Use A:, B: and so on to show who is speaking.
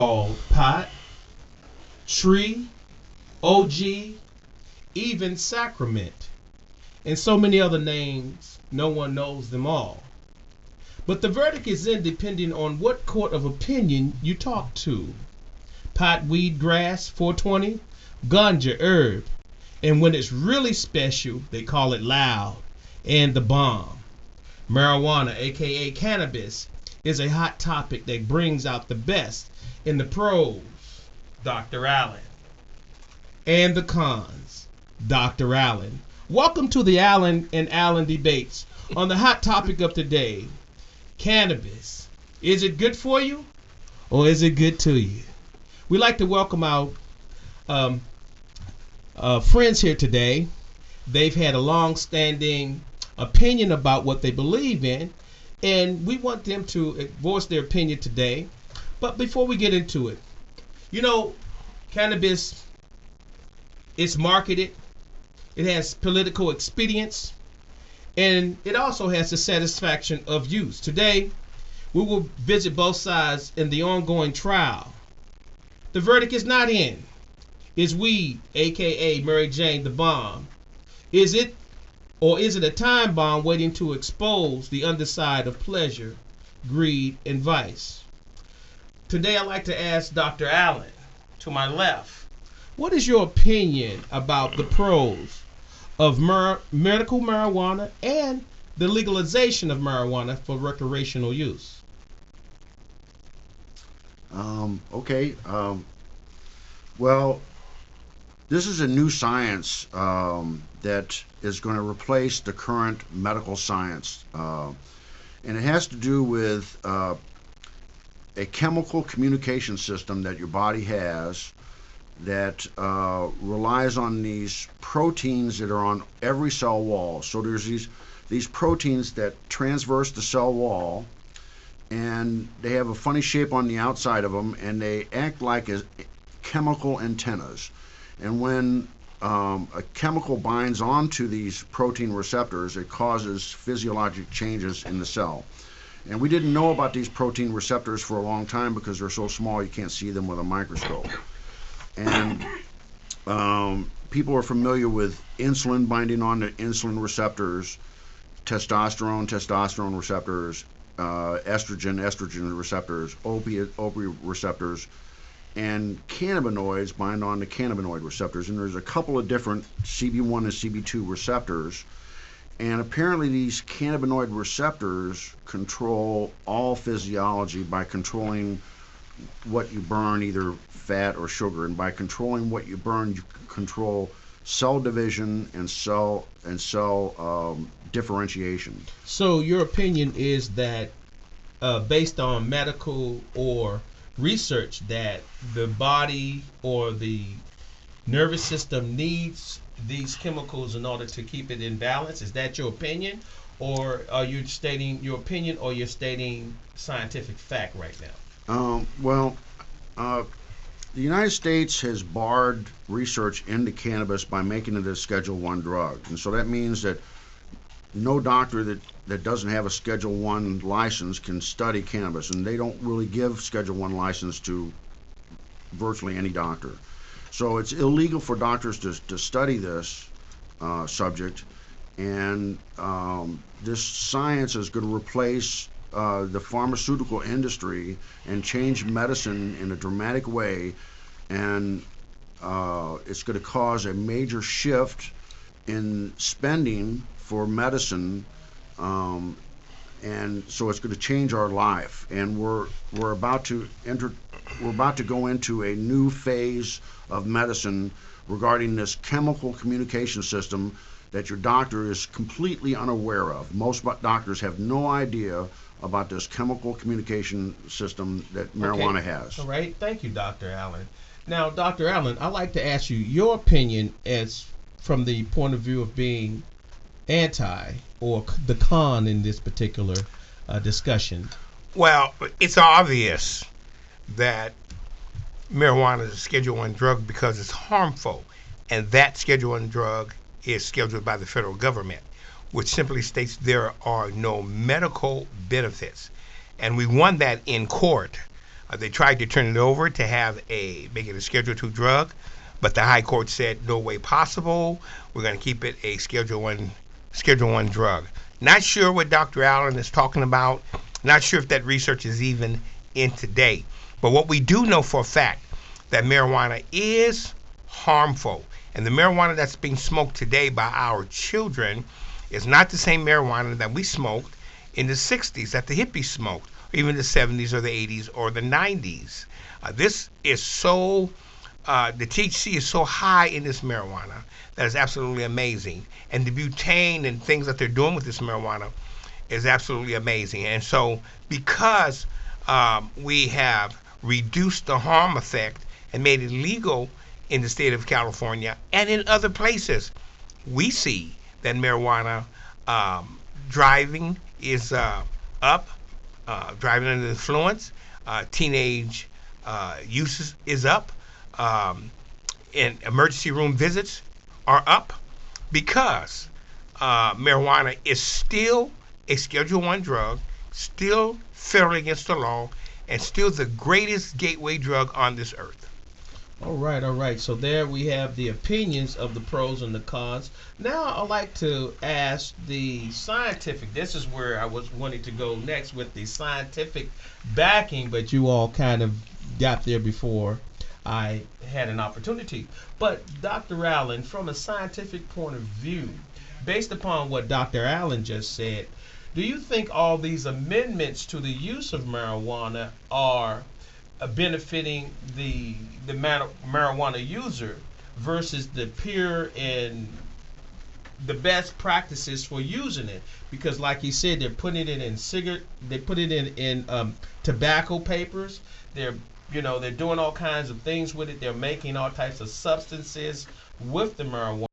A: called pot, tree, OG, even sacrament, and so many other names. No one knows them all. But the verdict is in depending on what court of opinion you talk to. Pot, weed, grass, 420, ganja, herb, and when it's really special, they call it loud and the bomb. Marijuana, aka cannabis, is a hot topic that brings out the best in the pros, Dr. Allen, and the cons, Dr. Allen. Welcome to the Allen and Allen debates on the hot topic of today, cannabis. Is it good for you or is it good to you? We'd like to welcome our friends here today. They've had a long-standing opinion about what they believe in, and we want them to voice their opinion today. But before we get into it, cannabis is marketed, it has political expedience, and it also has the satisfaction of use. Today, we will visit both sides in the ongoing trial. The verdict is not in. Is weed, aka Mary Jane the bomb? Is it, or is it a time bomb waiting to expose the underside of pleasure, greed, and vice? Today I'd like to ask Dr. Allen, to my left, what is your opinion about the pros of medical marijuana and the legalization of marijuana for recreational use?
B: Okay. Well, this is a new science that is going to replace the current medical science. And it has to do with a chemical communication system that your body has that relies on these proteins that are on every cell wall. So there's these proteins that transverse the cell wall, and they have a funny shape on the outside of them, and they act like chemical antennas. And when a chemical binds onto these protein receptors, it causes physiologic changes in the cell. And we didn't know about these protein receptors for a long time because they're so small you can't see them with a microscope. And people are familiar with insulin binding on to insulin receptors, testosterone receptors, estrogen receptors, opioid receptors, and cannabinoids bind on to cannabinoid receptors. And there's a couple of different CB1 and CB2 receptors. And apparently these cannabinoid receptors control all physiology by controlling what you burn, either fat or sugar. And by controlling what you burn, you control cell division and cell differentiation.
A: So your opinion is that based on medical or research that the body or the nervous system needs these chemicals in order to keep it in balance? Is that your opinion, or are you stating your opinion, or you're stating scientific fact right now?
B: The United States has barred research into cannabis by making it a Schedule I drug. And so that means that no doctor that doesn't have a Schedule I license can study cannabis. And they don't really give Schedule I license to virtually any doctor. So it's illegal for doctors to study this subject. And this science is going to replace the pharmaceutical industry and change medicine in a dramatic way, and it's going to cause a major shift in spending for medicine, and so it's going to change our life. And we're about to go into a new phase of medicine regarding this chemical communication system that your doctor is completely unaware of. Most doctors have no idea about this chemical communication system that marijuana has.
A: All right. Thank you, Dr. Allen. Now, Dr. Allen, I'd like to ask you your opinion as from the point of view of being anti or the con in this particular discussion.
C: Well, it's obvious that marijuana is a Schedule I drug because it's harmful, and that Schedule I drug is scheduled by the federal government, which simply states there are no medical benefits. And we won that in court They tried to turn it over to make it a Schedule II drug, but the High Court said no way possible. We're going to keep it a Schedule I drug. Not sure what Dr. Allen is talking about. Not sure if that research is even in today. But what we do know for a fact that marijuana is harmful, and the marijuana that's being smoked today by our children is not the same marijuana that we smoked in the 60s, that the hippies smoked, or even the 70s or the 80s or the 90s. This is so, the THC is so high in this marijuana that is absolutely amazing. And the butane and things that they're doing with this marijuana is absolutely amazing. And so because we have reduced the harm effect and made it legal in the state of California and in other places, we see that marijuana driving is up, driving under influence, teenage use is up, and emergency room visits are up because marijuana is still a Schedule I drug, still federally against the law, and still the greatest gateway drug on this earth.
A: All right. So there we have the opinions of the pros and the cons. Now I'd like to ask the scientific. This is where I was wanting to go next with the scientific backing, but you all kind of got there before I had an opportunity. But Dr. Allen, from a scientific point of view, based upon what Dr. Allen just said, do you think all these amendments to the use of marijuana are benefiting the marijuana user versus the pure and the best practices for using it? Because like he said, they're putting it in cigarette, they put it in tobacco papers. They're doing all kinds of things with it. They're making all types of substances with the marijuana.